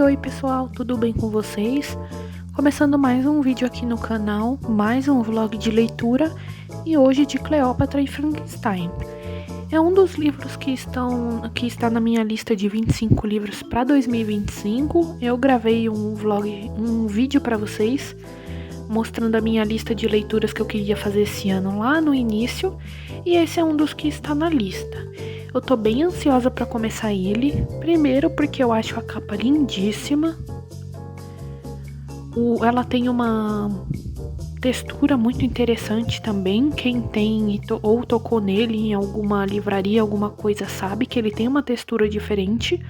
Oi pessoal, tudo bem com vocês? Começando mais um vídeo aqui no canal, mais um vlog de leitura e hoje de Cleópatra e Frankenstein. É um dos livros que está na minha lista de 25 livros para 2025. Eu gravei um vídeo para vocês mostrando a minha lista de leituras que eu queria fazer esse ano lá no início, e esse é um dos que está na lista. Eu tô bem ansiosa para começar ele, primeiro porque eu acho a capa lindíssima. Ela tem uma textura muito interessante também. Quem tem ou tocou nele em alguma livraria, alguma coisa, sabe que ele tem uma textura diferente.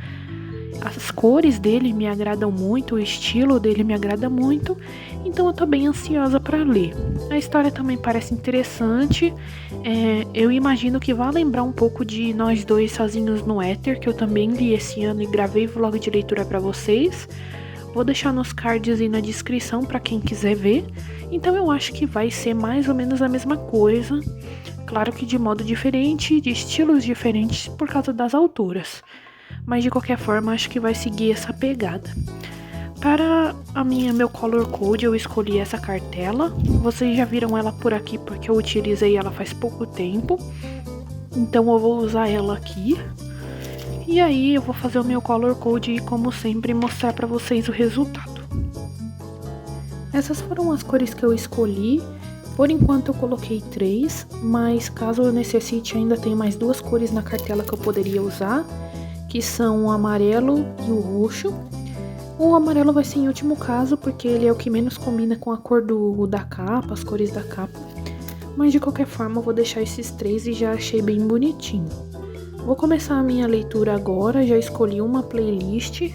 As cores dele me agradam muito, o estilo dele me agrada muito, então eu tô bem ansiosa para ler. A história também parece interessante, eu imagino que vai lembrar um pouco de Nós Dois Sozinhos no Éter, que eu também li esse ano e gravei vlog de leitura para vocês. Vou deixar nos cards e na descrição para quem quiser ver. Então eu acho que vai ser mais ou menos a mesma coisa, claro que de modo diferente, de estilos diferentes por causa das autoras. Mas de qualquer forma, acho que vai seguir essa pegada. Para meu color code, eu escolhi essa cartela. Vocês já viram ela por aqui porque eu utilizei ela faz pouco tempo. Então eu vou usar ela aqui. E aí eu vou fazer o meu color code e, como sempre, mostrar para vocês o resultado. Essas foram as cores que eu escolhi. Por enquanto eu coloquei 3, mas caso eu necessite, ainda tem mais 2 cores na cartela que eu poderia usar, que são o amarelo e o roxo. O amarelo vai ser em último caso, porque ele é o que menos combina com a cor da capa, as cores da capa. Mas de qualquer forma eu vou deixar esses 3 e já achei bem bonitinho. Vou começar a minha leitura agora, já escolhi uma playlist.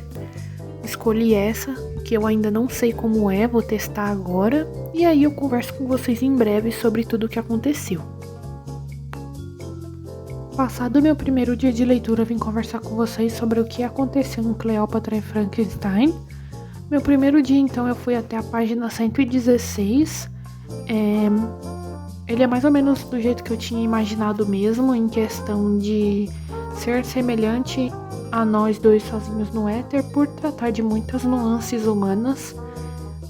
Escolhi essa, que eu ainda não sei como é, vou testar agora. E aí eu converso com vocês em breve sobre tudo o que aconteceu. Passado o meu primeiro dia de leitura, vim conversar com vocês sobre o que aconteceu em Cleópatra e Frankenstein. Meu primeiro dia, então, eu fui até a página 116. Ele é mais ou menos do jeito que eu tinha imaginado mesmo, em questão de ser semelhante a Nós Dois Sozinhos no Éter, por tratar de muitas nuances humanas,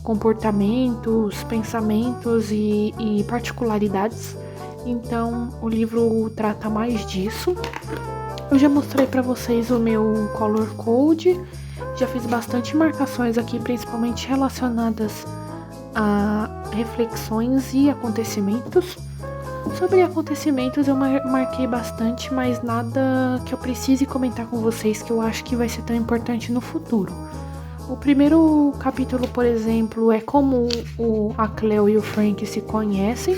comportamentos, pensamentos e particularidades. Então o livro trata mais disso. Eu já mostrei para vocês o meu color code, já fiz bastante marcações aqui, principalmente relacionadas a reflexões e acontecimentos. Sobre acontecimentos eu marquei bastante, mas nada que eu precise comentar com vocês que eu acho que vai ser tão importante no futuro. O primeiro capítulo, por exemplo, é como a Cleo e o Frank se conhecem,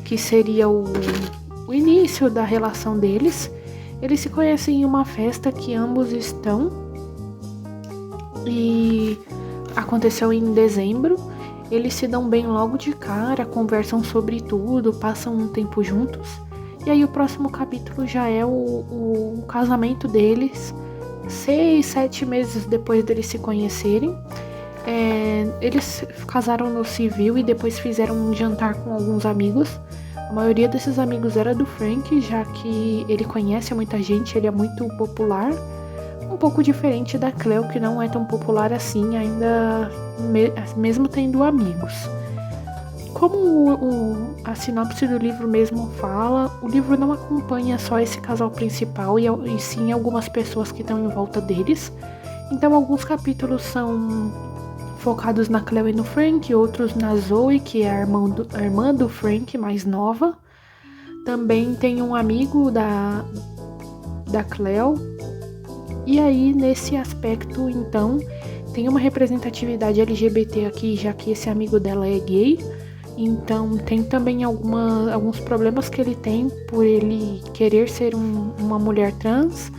que seria o início da relação deles. Eles se conhecem em uma festa que ambos estão, e aconteceu em dezembro. Eles se dão bem logo de cara, conversam sobre tudo, passam um tempo juntos. E aí o próximo capítulo já é o casamento deles, 6, 7 meses depois deles se conhecerem. Eles casaram no civil e depois fizeram um jantar com alguns amigos. A maioria desses amigos era do Frank, já que ele conhece muita gente, ele é muito popular. Um pouco diferente da Cleo, que não é tão popular assim, ainda mesmo tendo amigos. Como a sinopse do livro mesmo fala, o livro não acompanha só esse casal principal e sim algumas pessoas que estão em volta deles. Então alguns capítulos são focados na Cleo e no Frank, outros na Zoe, que é a irmã do Frank, mais nova. Também tem um amigo da Cleo. E aí, nesse aspecto, então, tem uma representatividade LGBT aqui, já que esse amigo dela é gay. Então, tem também alguns problemas que ele tem por ele querer ser uma mulher trans,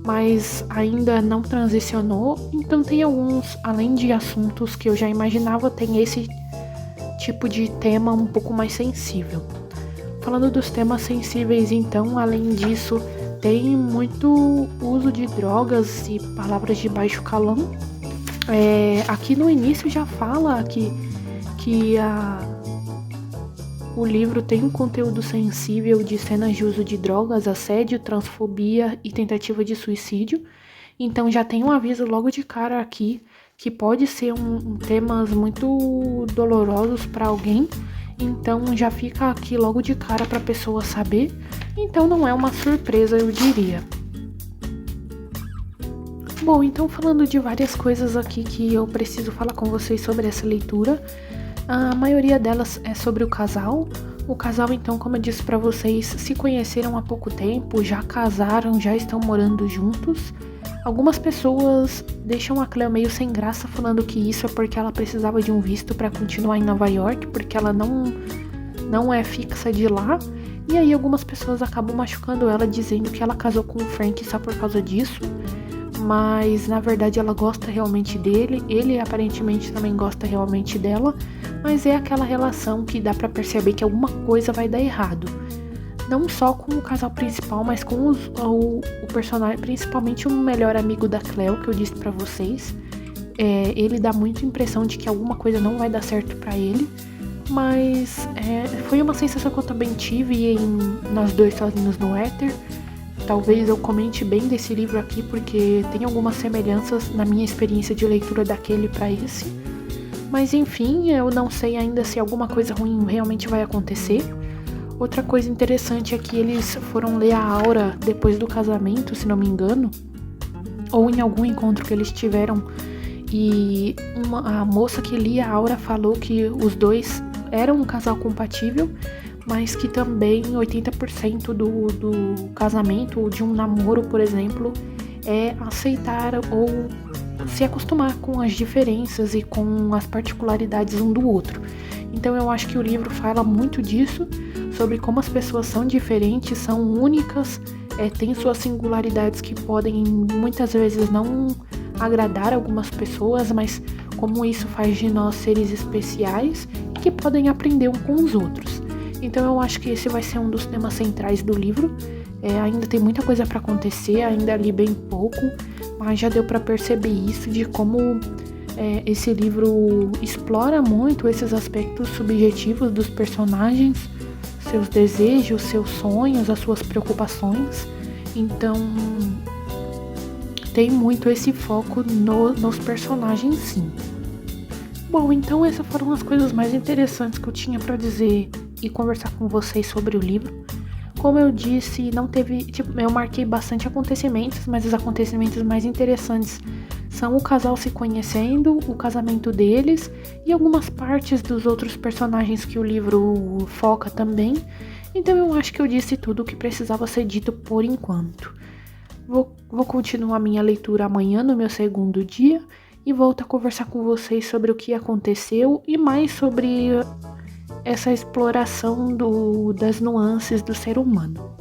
mas ainda não transicionou. Então tem alguns, além de assuntos que eu já imaginava, tem esse tipo de tema um pouco mais sensível. Falando dos temas sensíveis, então, além disso, tem muito uso de drogas e palavras de baixo calão. Aqui no início já fala que o livro tem um conteúdo sensível de cenas de uso de drogas, assédio, transfobia e tentativa de suicídio. Então já tem um aviso logo de cara aqui que pode ser temas muito dolorosos para alguém. Então já fica aqui logo de cara para a pessoa saber. Então não é uma surpresa, eu diria. Bom, então falando de várias coisas aqui que eu preciso falar com vocês sobre essa leitura. A maioria delas é sobre o casal. O casal, então, como eu disse para vocês, se conheceram há pouco tempo, já casaram, já estão morando juntos. Algumas pessoas deixam a Cleo meio sem graça falando que isso é porque ela precisava de um visto para continuar em Nova York, porque ela não é fixa de lá. E aí algumas pessoas acabam machucando ela dizendo que ela casou com o Frank só por causa disso. Mas na verdade ela gosta realmente dele, ele aparentemente também gosta realmente dela, mas é aquela relação que dá pra perceber que alguma coisa vai dar errado. Não só com o casal principal, mas com o personagem, principalmente o melhor amigo da Cleo, que eu disse pra vocês. Ele dá muita impressão de que alguma coisa não vai dar certo pra ele, mas foi uma sensação que eu também tive Nós Dois Sozinhos no Éter. Talvez eu comente bem desse livro aqui, porque tem algumas semelhanças na minha experiência de leitura daquele para esse. Mas enfim, eu não sei ainda se alguma coisa ruim realmente vai acontecer. Outra coisa interessante é que eles foram ler a Aura depois do casamento, se não me engano, ou em algum encontro que eles tiveram, e a moça que lia a Aura falou que os dois eram um casal compatível, mas que também 80% do casamento ou de um namoro, por exemplo, é aceitar ou se acostumar com as diferenças e com as particularidades um do outro. Então eu acho que o livro fala muito disso, sobre como as pessoas são diferentes, são únicas, têm suas singularidades que podem muitas vezes não agradar algumas pessoas, mas como isso faz de nós seres especiais e que podem aprender um com os outros. Então eu acho que esse vai ser um dos temas centrais do livro. Ainda tem muita coisa para acontecer, ainda li bem pouco, mas já deu para perceber isso, de como esse livro explora muito esses aspectos subjetivos dos personagens, seus desejos, seus sonhos, as suas preocupações. Então tem muito esse foco nos personagens, sim. Bom, então essas foram as coisas mais interessantes que eu tinha para dizer e conversar com vocês sobre o livro. Como eu disse, não teve, eu marquei bastante acontecimentos, mas os acontecimentos mais interessantes são o casal se conhecendo, o casamento deles e algumas partes dos outros personagens que o livro foca também. Então eu acho que eu disse tudo o que precisava ser dito por enquanto. Vou continuar minha leitura amanhã no meu segundo dia e volto a conversar com vocês sobre o que aconteceu e mais sobre essa exploração das nuances do ser humano.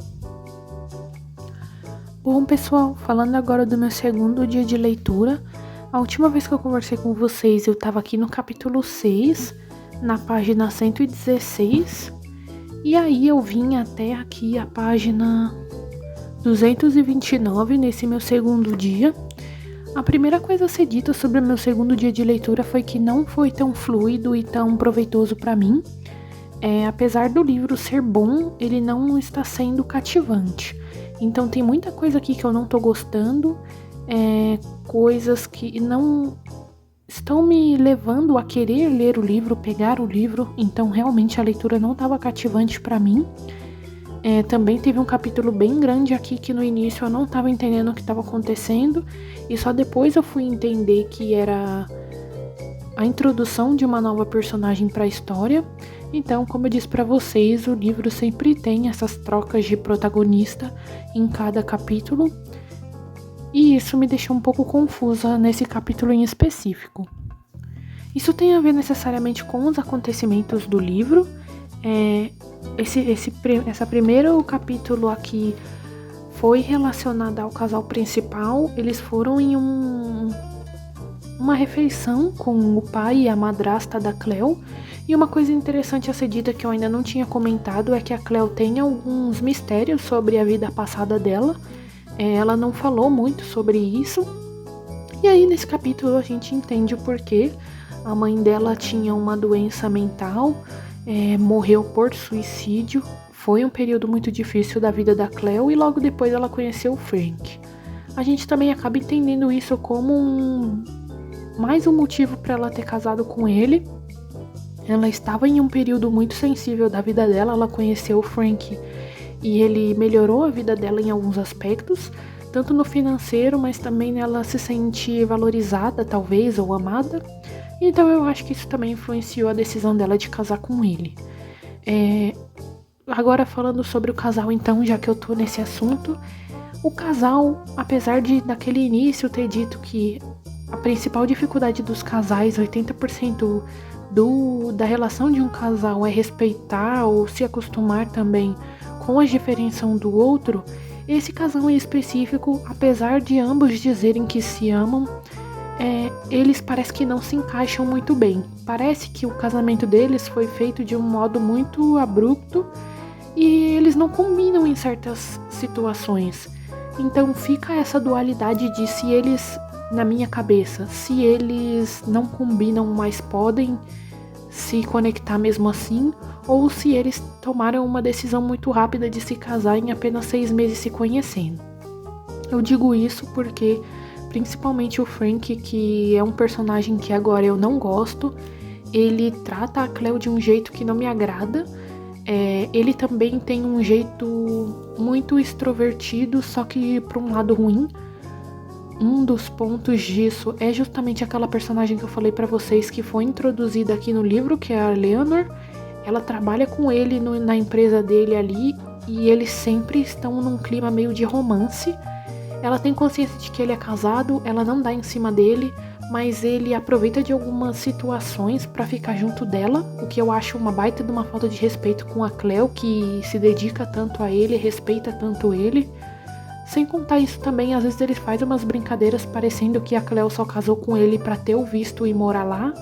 Bom, pessoal, falando agora do meu segundo dia de leitura, a última vez que eu conversei com vocês eu estava aqui no capítulo 6, na página 116, e aí eu vim até aqui a página 229 nesse meu segundo dia. A primeira coisa a ser dita sobre o meu segundo dia de leitura foi que não foi tão fluido e tão proveitoso para mim. Apesar do livro ser bom, ele não está sendo cativante. Então tem muita coisa aqui que eu não tô gostando, coisas que não estão me levando a querer ler o livro, pegar o livro. Então realmente a leitura não estava cativante para mim. Também teve um capítulo bem grande aqui que no início eu não estava entendendo o que estava acontecendo e só depois eu fui entender que era a introdução de uma nova personagem para a história. Então, como eu disse para vocês, o livro sempre tem essas trocas de protagonista em cada capítulo e isso me deixou um pouco confusa nesse capítulo em específico. Isso tem a ver necessariamente com os acontecimentos do livro. Esse primeiro capítulo aqui foi relacionado ao casal principal. Eles foram em uma refeição com o pai e a madrasta da Cleo. E uma coisa interessante a ser dita que eu ainda não tinha comentado é que a Cleo tem alguns mistérios sobre a vida passada dela. Ela não falou muito sobre isso. E aí nesse capítulo a gente entende o porquê. A mãe dela tinha uma doença mental, morreu por suicídio. Foi um período muito difícil da vida da Cleo e logo depois ela conheceu o Frank. A gente também acaba entendendo isso como mais um motivo para ela ter casado com ele. Ela estava em um período muito sensível da vida dela, ela conheceu o Frank e ele melhorou a vida dela em alguns aspectos, tanto no financeiro, mas também ela se sente valorizada, talvez, ou amada. Então eu acho que isso também influenciou a decisão dela de casar com ele. Agora falando sobre o casal então, já que eu tô nesse assunto, o casal, apesar de naquele início ter dito que a principal dificuldade dos casais, 80% da relação de um casal é respeitar ou se acostumar também com as diferenças um do outro, esse casal em específico, apesar de ambos dizerem que se amam, eles parece que não se encaixam muito bem. Parece que o casamento deles foi feito de um modo muito abrupto e eles não combinam em certas situações. Então fica essa dualidade de se eles, na minha cabeça, se eles não combinam, mas podem se conectar mesmo assim, ou se eles tomaram uma decisão muito rápida de se casar em apenas 6 meses se conhecendo. Eu digo isso porque, principalmente o Frank, que é um personagem que agora eu não gosto, ele trata a Cleo de um jeito que não me agrada. Ele também tem um jeito muito extrovertido, só que para um lado ruim. Um dos pontos disso é justamente aquela personagem que eu falei pra vocês que foi introduzida aqui no livro, que é a Eleanor. Ela trabalha com ele na empresa dele ali e eles sempre estão num clima meio de romance. Ela tem consciência de que ele é casado, ela não dá em cima dele, mas ele aproveita de algumas situações pra ficar junto dela, o que eu acho uma baita de uma falta de respeito com a Cleo, que se dedica tanto a ele, respeita tanto ele. Sem contar isso também, às vezes ele faz umas brincadeiras parecendo que a Cleo só casou com ele pra ter o visto e morar lá,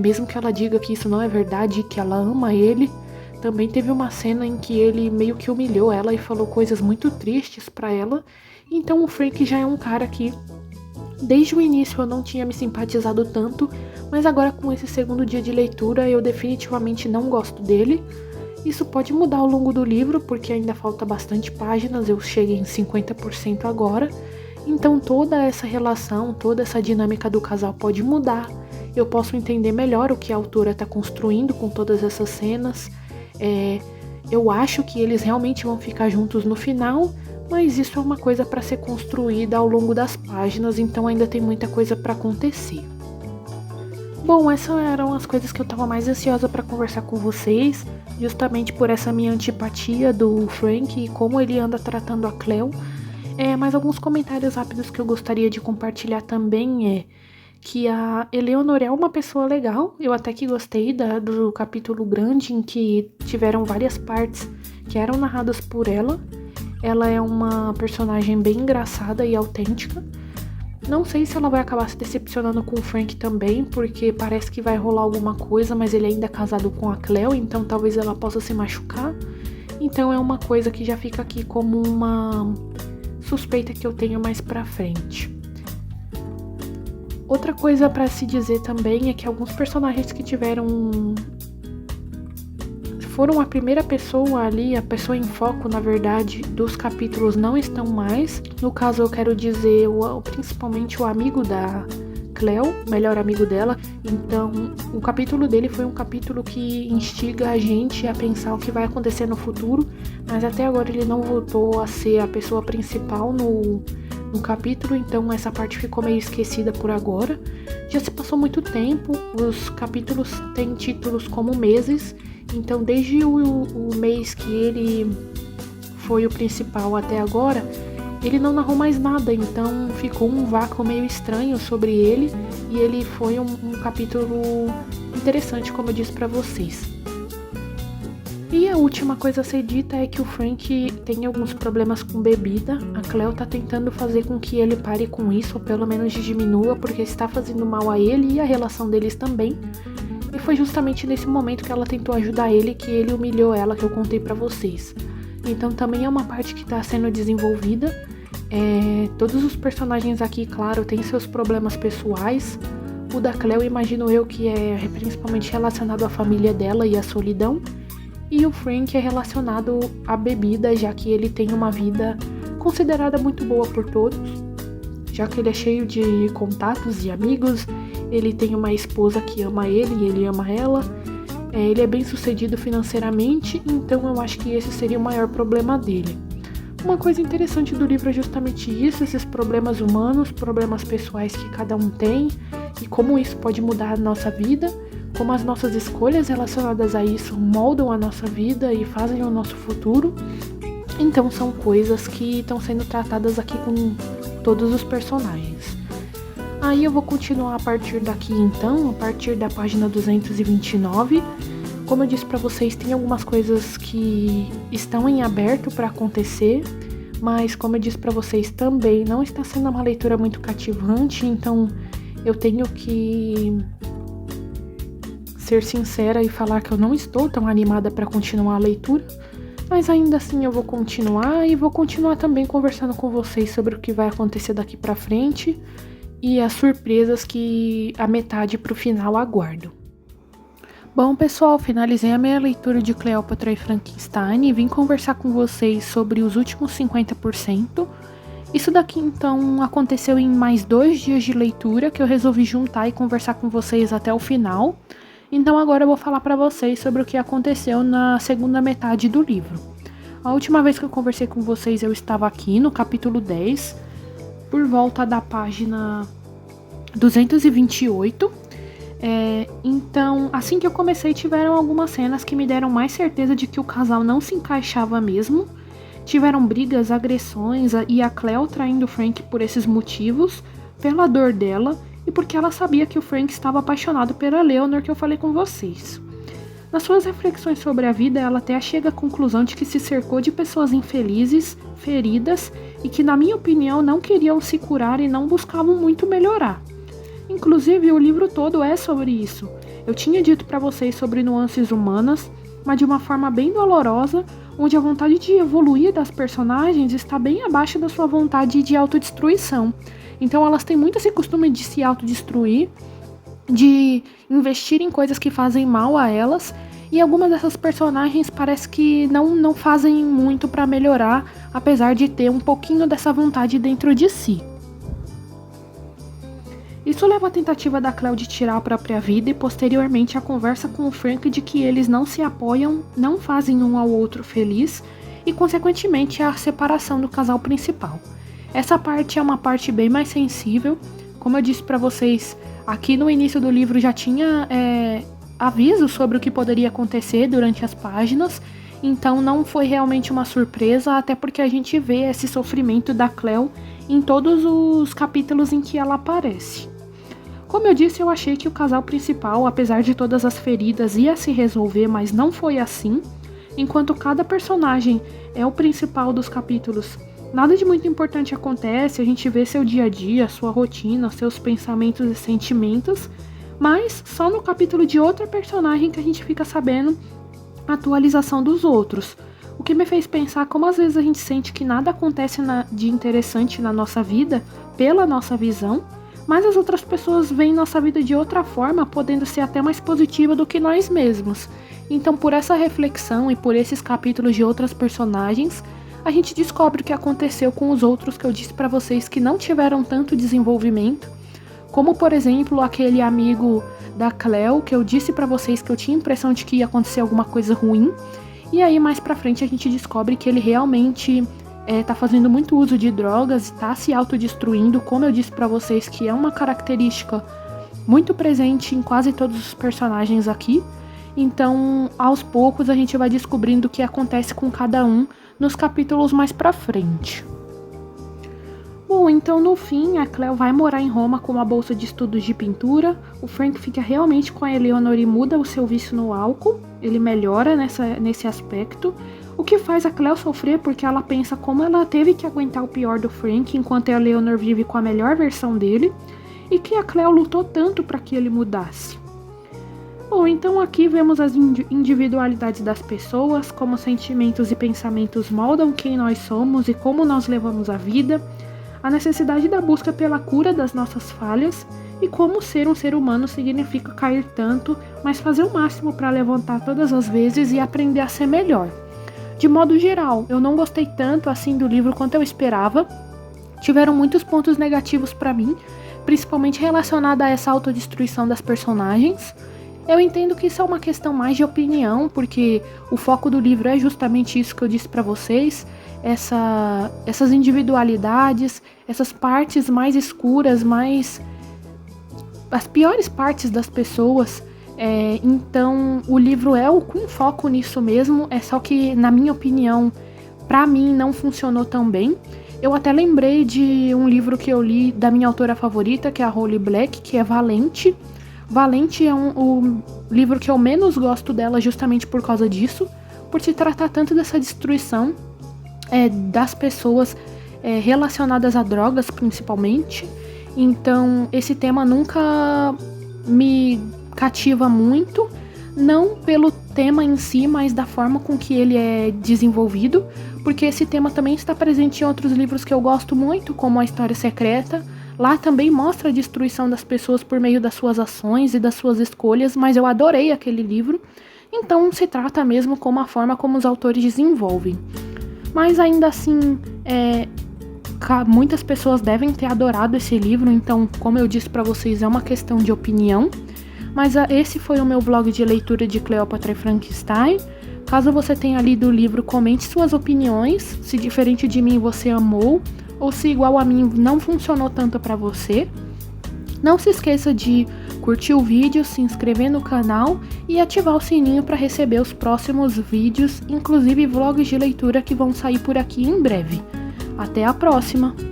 mesmo que ela diga que isso não é verdade, que ela ama ele. Também teve uma cena em que ele meio que humilhou ela e falou coisas muito tristes pra ela. Então o Frank já é um cara que desde o início eu não tinha me simpatizado tanto, mas agora com esse segundo dia de leitura eu definitivamente não gosto dele. Isso pode mudar ao longo do livro, porque ainda falta bastante páginas, eu cheguei em 50% agora. Então toda essa relação, toda essa dinâmica do casal pode mudar. Eu posso entender melhor o que a autora está construindo com todas essas cenas. Eu acho que eles realmente vão ficar juntos no final, mas isso é uma coisa para ser construída ao longo das páginas, então ainda tem muita coisa para acontecer. Bom, essas eram as coisas que eu estava mais ansiosa para conversar com vocês, justamente por essa minha antipatia do Frank e como ele anda tratando a Cleo. Mas alguns comentários rápidos que eu gostaria de compartilhar também que a Eleanor é uma pessoa legal. Eu até que gostei do capítulo grande em que tiveram várias partes que eram narradas por ela. Ela é uma personagem bem engraçada e autêntica. Não sei se ela vai acabar se decepcionando com o Frank também, porque parece que vai rolar alguma coisa, mas ele ainda é casado com a Cleo, então talvez ela possa se machucar. Então é uma coisa que já fica aqui como uma suspeita que eu tenho mais pra frente. Outra coisa pra se dizer também é que alguns personagens que foram a primeira pessoa ali, a pessoa em foco, na verdade, dos capítulos não estão mais. No caso, eu quero dizer principalmente o amigo da Cleo, melhor amigo dela. Então, o capítulo dele foi um capítulo que instiga a gente a pensar o que vai acontecer no futuro, mas até agora ele não voltou a ser a pessoa principal no capítulo, então essa parte ficou meio esquecida por agora. Já se passou muito tempo, os capítulos têm títulos como meses, então desde o mês que ele foi o principal até agora, ele não narrou mais nada, então ficou um vácuo meio estranho sobre ele, e ele foi um capítulo interessante, como eu disse pra vocês. E a última coisa a ser dita é que o Frank tem alguns problemas com bebida. A Cleo tá tentando fazer com que ele pare com isso, ou pelo menos diminua, porque está fazendo mal a ele e a relação deles também. E foi justamente nesse momento que ela tentou ajudar ele, que ele humilhou ela, que eu contei pra vocês. Então também é uma parte que tá sendo desenvolvida. Todos os personagens aqui, claro, têm seus problemas pessoais. O da Cleo, imagino eu, que é principalmente relacionado à família dela e à solidão. E o Frank é relacionado à bebida, já que ele tem uma vida considerada muito boa por todos, já que ele é cheio de contatos e amigos, ele tem uma esposa que ama ele e ele ama ela. Ele é bem sucedido financeiramente, então eu acho que esse seria o maior problema dele. Uma coisa interessante do livro é justamente isso, esses problemas humanos, problemas pessoais que cada um tem e como isso pode mudar a nossa vida, como as nossas escolhas relacionadas a isso moldam a nossa vida e fazem o nosso futuro. Então são coisas que estão sendo tratadas aqui com todos os personagens. Aí eu vou continuar a partir daqui então, a partir da página 229. Como eu disse pra vocês, tem algumas coisas que estão em aberto para acontecer, mas como eu disse pra vocês também, não está sendo uma leitura muito cativante, então eu tenho que ser sincera e falar que eu não estou tão animada para continuar a leitura, mas ainda assim eu vou continuar e vou continuar também conversando com vocês sobre o que vai acontecer daqui pra frente e as surpresas que a metade pro final aguardo. Bom, pessoal, finalizei a minha leitura de Cleópatra e Frankenstein e vim conversar com vocês sobre os últimos 50%. Isso daqui, então, aconteceu em mais 2 dias de leitura que eu resolvi juntar e conversar com vocês até o final. Então, agora eu vou falar para vocês sobre o que aconteceu na segunda metade do livro. A última vez que eu conversei com vocês, eu estava aqui no capítulo 10, por volta da página 228. Então, assim que eu comecei, tiveram algumas cenas que me deram mais certeza de que o casal não se encaixava mesmo. Tiveram brigas, agressões e a Cleo traindo o Frank por esses motivos, pela dor dela e porque ela sabia que o Frank estava apaixonado pela Leonor, que eu falei com vocês. Nas suas reflexões sobre a vida, ela até chega à conclusão de que se cercou de pessoas infelizes, feridas e que, na minha opinião, não queriam se curar e não buscavam muito melhorar. Inclusive, o livro todo é sobre isso. Eu tinha dito para vocês sobre nuances humanas, mas de uma forma bem dolorosa, onde a vontade de evoluir das personagens está bem abaixo da sua vontade de autodestruição. Então elas têm muito esse costume de se autodestruir, de investir em coisas que fazem mal a elas, e algumas dessas personagens parece que não fazem muito para melhorar, apesar de ter um pouquinho dessa vontade dentro de si. Isso leva à tentativa da Cleo de tirar a própria vida e posteriormente a conversa com o Frank de que eles não se apoiam, não fazem um ao outro feliz e consequentemente a separação do casal principal. Essa parte é uma parte bem mais sensível, como eu disse pra vocês, aqui no início do livro já tinha aviso sobre o que poderia acontecer durante as páginas, então não foi realmente uma surpresa, até porque a gente vê esse sofrimento da Cleo em todos os capítulos em que ela aparece. Como eu disse, eu achei que o casal principal, apesar de todas as feridas, ia se resolver, mas não foi assim. Enquanto cada personagem é o principal dos capítulos, nada de muito importante acontece, a gente vê seu dia a dia, sua rotina, seus pensamentos e sentimentos, mas só no capítulo de outra personagem que a gente fica sabendo a atualização dos outros. O que me fez pensar como às vezes a gente sente que nada acontece de interessante na nossa vida, pela nossa visão, mas as outras pessoas veem nossa vida de outra forma, podendo ser até mais positiva do que nós mesmos. Então, por essa reflexão e por esses capítulos de outras personagens, a gente descobre o que aconteceu com os outros que eu disse pra vocês que não tiveram tanto desenvolvimento, como por exemplo aquele amigo da Cleo, que eu disse pra vocês que eu tinha a impressão de que ia acontecer alguma coisa ruim, e aí mais pra frente a gente descobre que ele realmente tá fazendo muito uso de drogas e tá se autodestruindo, como eu disse pra vocês que é uma característica muito presente em quase todos os personagens aqui. Então, aos poucos a gente vai descobrindo o que acontece com cada um nos capítulos mais pra frente. Bom, então no fim, a Cleo vai morar em Roma com uma bolsa de estudos de pintura, o Frank fica realmente com a Eleanor e muda o seu vício no álcool, ele melhora nesse aspecto, o que faz a Cleo sofrer porque ela pensa como ela teve que aguentar o pior do Frank enquanto a Eleanor vive com a melhor versão dele, e que a Cleo lutou tanto para que ele mudasse. Bom, então aqui vemos as individualidades das pessoas, como sentimentos e pensamentos moldam quem nós somos e como nós levamos a vida, a necessidade da busca pela cura das nossas falhas e como ser um ser humano significa cair tanto, mas fazer o máximo para levantar todas as vezes e aprender a ser melhor. De modo geral, eu não gostei tanto assim do livro quanto eu esperava. Tiveram muitos pontos negativos para mim, principalmente relacionada a essa autodestruição das personagens. Eu entendo que isso é uma questão mais de opinião, porque o foco do livro é justamente isso que eu disse pra vocês, essas individualidades, essas partes mais escuras, as piores partes das pessoas. Então o livro com foco nisso mesmo, é só que, na minha opinião, pra mim não funcionou tão bem. Eu até lembrei de um livro que eu li da minha autora favorita, que é a Holly Black, que é Valente. Valente é o livro que eu menos gosto dela justamente por causa disso, por se tratar tanto dessa destruição das pessoas relacionadas a drogas, principalmente. Então esse tema nunca me cativa muito, não pelo tema em si, mas da forma com que ele é desenvolvido, porque esse tema também está presente em outros livros que eu gosto muito, como A História Secreta. Lá também mostra a destruição das pessoas por meio das suas ações e das suas escolhas, mas eu adorei aquele livro. Então se trata mesmo como a forma como os autores desenvolvem. Mas ainda assim, muitas pessoas devem ter adorado esse livro, então, como eu disse pra vocês, é uma questão de opinião. Mas esse foi o meu vlog de leitura de Cleópatra e Frankenstein. Caso você tenha lido o livro, comente suas opiniões, se diferente de mim você amou, ou se igual a mim não funcionou tanto pra você. Não se esqueça de curtir o vídeo, se inscrever no canal e ativar o sininho para receber os próximos vídeos, inclusive vlogs de leitura que vão sair por aqui em breve. Até a próxima!